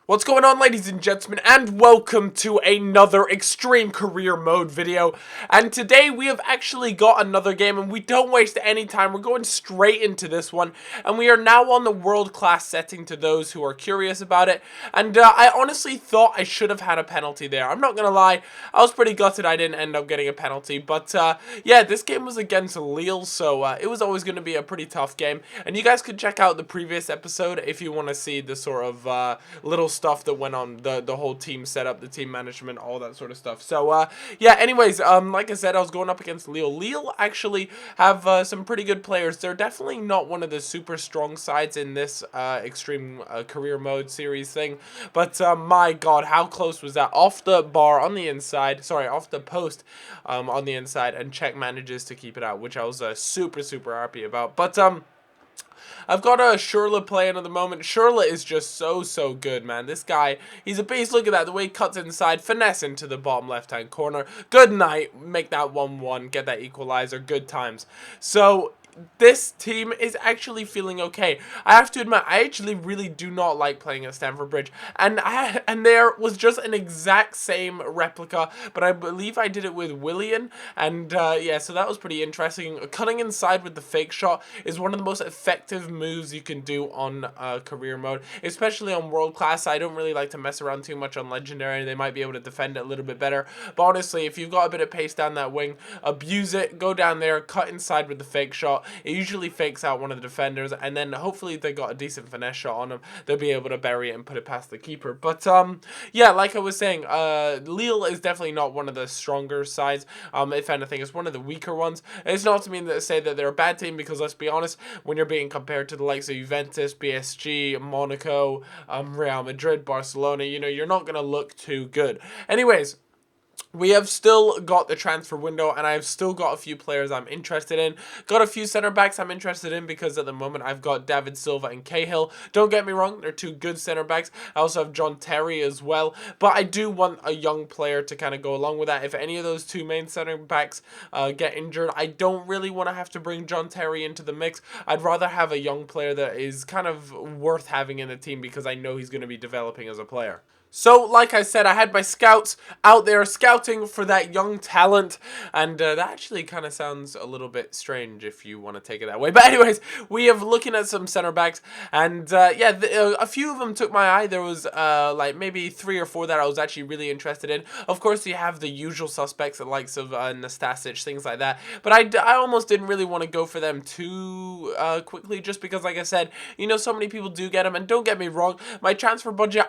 What's going on, ladies and gentlemen, and welcome to another Extreme Career Mode video. And today we have actually got another game, and we don't waste any time. We're going straight into this one, and we are now on the world class setting to those who are curious about it. And I honestly thought I should have had a penalty there. I'm not gonna lie, I was pretty gutted I didn't end up getting a penalty. But yeah, this game was against Lille, so it was always going to be a pretty tough game. And you guys could check out the previous episode if you want to see the sort of little stuff that went on, the whole team setup, the team management, all that sort of stuff. So yeah, anyways, like I said, I was going up against Lille. Lille actually have some pretty good players. They're definitely not one of the super strong sides in this extreme career mode series thing, but my god, how close was that? Off the bar on the inside, sorry, off the post on the inside, and Czech manages to keep it out, which I was super happy about. But I've got a Schürrle playing at the moment. Schürrle is just so good, man. This guy, he's a beast. Look at that, the way he cuts inside, finesse into the bottom left-hand corner. Good night, make that 1-1, get that equalizer, good times. So this team is actually feeling okay. I have to admit, I actually really do not like playing at Stamford Bridge, and there was just an exact same replica, but I believe I did it with Willian, and yeah, so that was pretty interesting. Cutting inside with the fake shot is one of the most effective moves you can do on career mode, especially on world class. I don't really like to mess around too much on legendary. They might be able to defend it a little bit better, but honestly, if you've got a bit of pace down that wing, abuse it, go down there, cut inside with the fake shot. It usually fakes out one of the defenders, and then hopefully if they got a decent finesse shot on them, they'll be able to bury it and put it past the keeper. But yeah, like I was saying, Lille is definitely not one of the stronger sides. If anything, it's one of the weaker ones. And it's not to mean that say that they're a bad team, because let's be honest, when you're being compared to the likes of Juventus, PSG, Monaco, Real Madrid, Barcelona, you know, you're not going to look too good. Anyways, we have still got the transfer window, and I've still got a few players I'm interested in. Got a few center backs I'm interested in, because at the moment I've got David Silva and Cahill. Don't get me wrong, they're two good center backs. I also have John Terry as well, but I do want a young player to kind of go along with that. If any of those two main center backs get injured, I don't really want to have to bring John Terry into the mix. I'd rather have a young player that is kind of worth having in the team, because I know he's going to be developing as a player. So, like I said, I had my scouts out there scouting for that young talent, and that actually kind of sounds a little bit strange if you want to take it that way. But anyways, we have looking at some center backs, and yeah, a few of them took my eye. There was like maybe 3 or 4 that I was actually really interested in. Of course, you have the usual suspects, the likes of Nastasic, things like that. But I almost didn't really want to go for them too quickly, just because, like I said, you know, so many people do get them. And don't get me wrong, my transfer budget,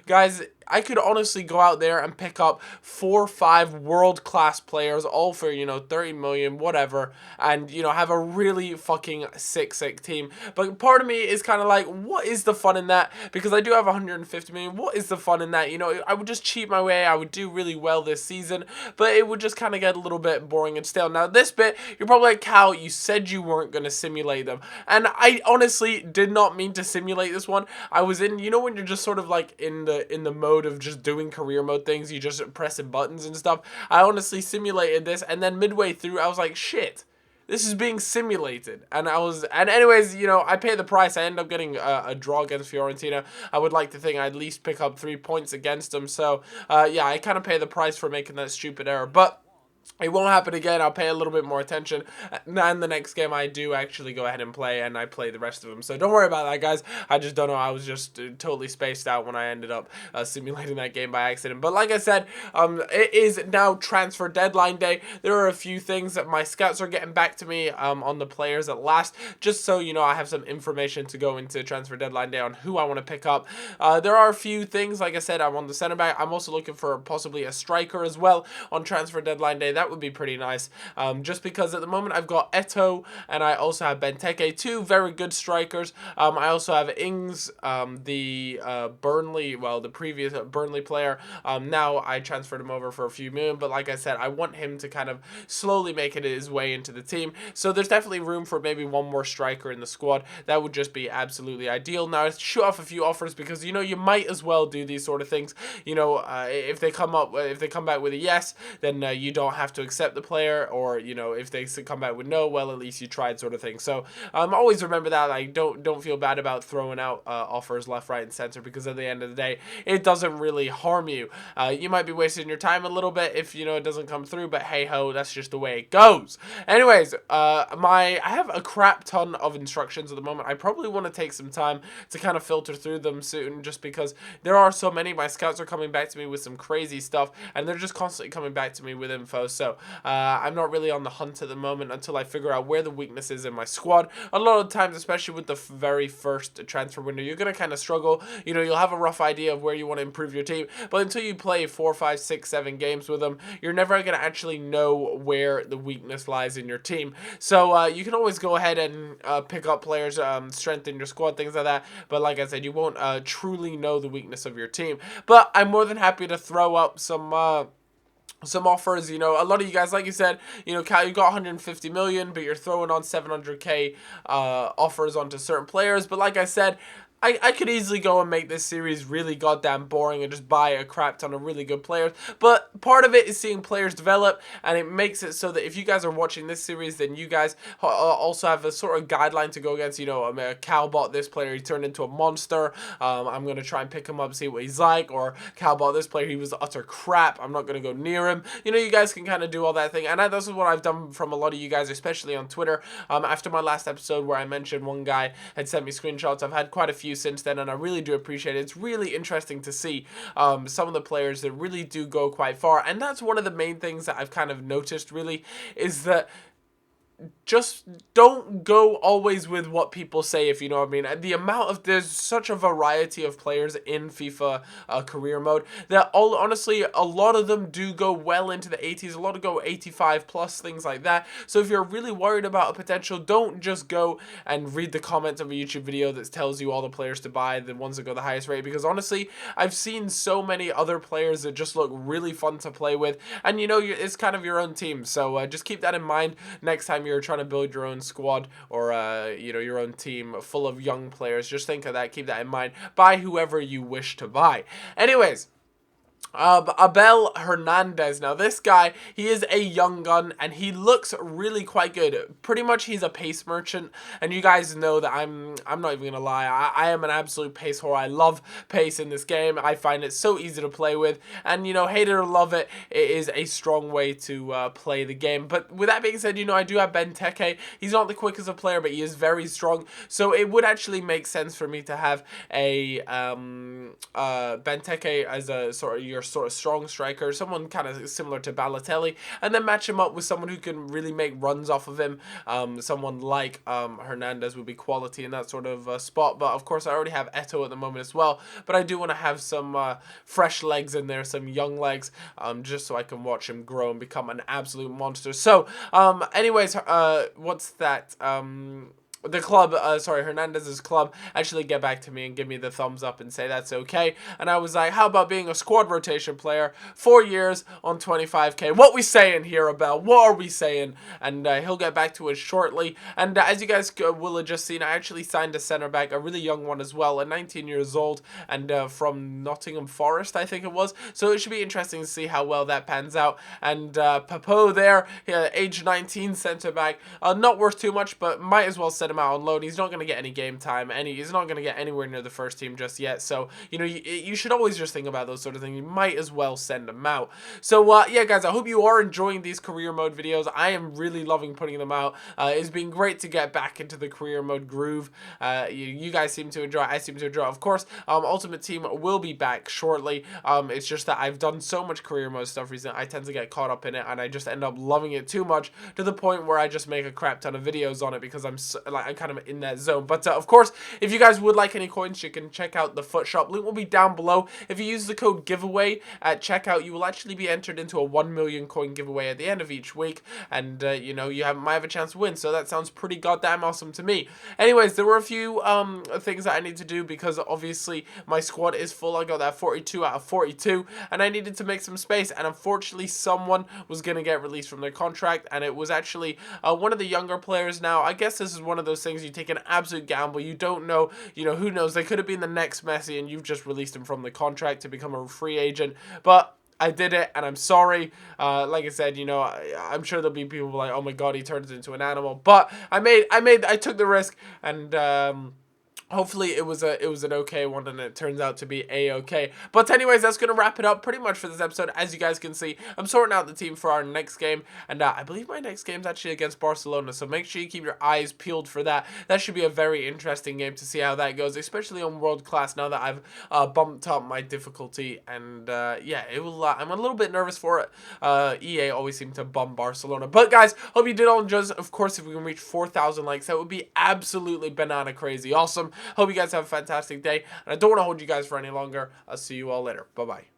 guys, I could honestly go out there and pick up 4 or 5 world-class players, all for, you know, 30 million, whatever, and, you know, have a really fucking sick team. But part of me is kind of like, what is the fun in that? Because I do have 150 million. What is the fun in that? You know, I would just cheat my way. I would do really well this season, but it would just kind of get a little bit boring and stale. Now, this bit, you're probably like, Cal, you said you weren't going to simulate them. And I honestly did not mean to simulate this one. I was in, you know, when you're just sort of like in the mode of just doing career mode things, you just pressing buttons and stuff. I honestly simulated this, and then midway through I was like, shit, this is being simulated. And anyways, you know, I pay the price. I end up getting a draw against Fiorentina. I would like to think I at least pick up 3 points against them. So yeah, I kind of pay the price for making that stupid error, but it won't happen again. I'll pay a little bit more attention. And the next game I do actually go ahead and play, and I play the rest of them. So don't worry about that, guys. I just don't know. I was just totally spaced out when I ended up simulating that game by accident. But like I said, it is now transfer deadline day. There are a few things that my scouts are getting back to me on the players at last. Just so you know, I have some information to go into transfer deadline day on who I want to pick up. There are a few things. Like I said, I'm on the center back. I'm also looking for possibly a striker as well on transfer deadline day. That would be pretty nice, just because at the moment I've got Eto, and I also have Benteke, 2 very good strikers. I also have Ings, the Burnley, well, the previous Burnley player. Now I transferred him over for a few million, but like I said, I want him to kind of slowly make it his way into the team. So there's definitely room for maybe 1 more striker in the squad. That would just be absolutely ideal. Now, I shoot off a few offers, because, you know, you might as well do these sort of things. You know, if they come back with a yes, then you don't have have to accept the player, or, you know, if they come back with no, well, at least you tried, sort of thing. So always remember that. Like, don't feel bad about throwing out offers left, right, and center, because at the end of the day, it doesn't really harm you. You might be wasting your time a little bit if, you know, it doesn't come through, but hey ho, that's just the way it goes. Anyways, I have a crap ton of instructions at the moment. I probably want to take some time to kind of filter through them soon, just because there are so many. My scouts are coming back to me with some crazy stuff, and they're just constantly coming back to me with info. So I'm not really on the hunt at the moment until I figure out where the weakness is in my squad. A lot of times, especially with the very first transfer window, you're going to kind of struggle. You know, you'll have a rough idea of where you want to improve your team, but until you play 4, 5, 6, 7 games with them, you're never going to actually know where the weakness lies in your team. So you can always go ahead and pick up players, strengthen your squad, things like that. But like I said, you won't truly know the weakness of your team. But I'm more than happy to throw up some offers. You know, a lot of you guys, like you said, you know, Cal, you got 150 million, but you're throwing on 700k offers onto certain players. But like I said, I could easily go and make this series really goddamn boring and just buy a crap ton of really good players. But part of it is seeing players develop, and it makes it so that if you guys are watching this series, then you guys also have a sort of guideline to go against. You know, Cal bought this player, he turned into a monster. I'm going to try and pick him up, see what he's like. Or Cal bought this player, he was utter crap, I'm not going to go near him. You know, you guys can kind of do all that thing. And this is what I've done from a lot of you guys, especially on Twitter. After my last episode where I mentioned one guy had sent me screenshots, I've had quite a few since then, and I really do appreciate it. It's really interesting to see some of the players that really do go quite far, and that's one of the main things that I've kind of noticed, really, is that just don't go always with what people say, if you know what I mean. There's such a variety of players in FIFA career mode that honestly, a lot of them do go well into the 80s, a lot of go 85 plus, things like that. So if you're really worried about a potential, don't just go and read the comments of a YouTube video that tells you all the players to buy, the ones that go the highest rate, because honestly, I've seen so many other players that just look really fun to play with, and you know, it's kind of your own team. So just keep that in mind next time you're trying to build your own squad, or you know, your own team full of young players. Just think of that, keep that in mind. Buy whoever you wish to buy. Anyways, Abel Hernandez. Now this guy, he is a young gun, and he looks really quite good. Pretty much he's a pace merchant, and you guys know that I'm not even gonna lie, I am an absolute pace whore. I love pace in this game. I find it so easy to play with, and you know, hate it or love it, it is a strong way to play the game. But with that being said, you know, I do have Benteke. He's not the quickest of player, but he is very strong, so it would actually make sense for me to have a Benteke as a sort of strong striker, someone kind of similar to Balotelli, and then match him up with someone who can really make runs off of him. Someone like Hernandez would be quality in that sort of spot. But of course, I already have Eto at the moment as well, but I do want to have some fresh legs in there, some young legs, just so I can watch him grow and become an absolute monster. So anyways, what's that, the club, Hernandez's club, actually get back to me and give me the thumbs up and say that's okay. And I was like, how about being a squad rotation player, 4 years on 25k? What we saying here, Abel? What are we saying? And he'll get back to us shortly. And as you guys will have just seen, I actually signed a centre back, a really young one as well, a 19 years old, and from Nottingham Forest, I think it was. So it should be interesting to see how well that pans out. And Papo there, age 19 centre back, not worth too much, but might as well set him out on loan. He's not going to get any game time, he's not going to get anywhere near the first team just yet. So, you know, you should always just think about those sort of things. You might as well send him out. So, yeah, guys, I hope you are enjoying these career mode videos. I am really loving putting them out. It's been great to get back into the career mode groove. You guys seem to enjoy it. I seem to enjoy it. Of course, Ultimate Team will be back shortly. It's just that I've done so much career mode stuff recently, I tend to get caught up in it, and I just end up loving it too much, to the point where I just make a crap ton of videos on it, because I'm kind of in that zone. But of course, if you guys would like any coins, you can check out the Foot Shop. Link will be down below. If you use the code giveaway at checkout, you will actually be entered into a 1 million coin giveaway at the end of each week, and you know, you might have a chance to win. So that sounds pretty goddamn awesome to me. Anyways, there were a few things that I need to do, because obviously my squad is full. I got that 42 out of 42, and I needed to make some space, and unfortunately someone was going to get released from their contract, and it was actually one of the younger players. Now, I guess this is one of those things, you take an absolute gamble. You don't know, you know, who knows, they could have been the next Messi, and you've just released him from the contract to become a free agent. But I did it, and I'm sorry. Like I said, you know, I'm sure there'll be people like, oh my god, he turns into an animal. But I took the risk, and hopefully it was an okay one, and it turns out to be a-okay. But anyways, that's gonna wrap it up pretty much for this episode. As you guys can see, I'm sorting out the team for our next game, and I believe my next game is actually against Barcelona, so make sure you keep your eyes peeled for that. That should be a very interesting game to see how that goes, especially on world class, now that I've bumped up my difficulty. And yeah, it will I'm a little bit nervous for it. EA always seem to bum Barcelona. But guys, hope you did all enjoy this. Of course, if we can reach 4,000 likes, that would be absolutely banana crazy awesome. Hope you guys have a fantastic day, and I don't want to hold you guys for any longer. I'll see you all later. Bye-bye.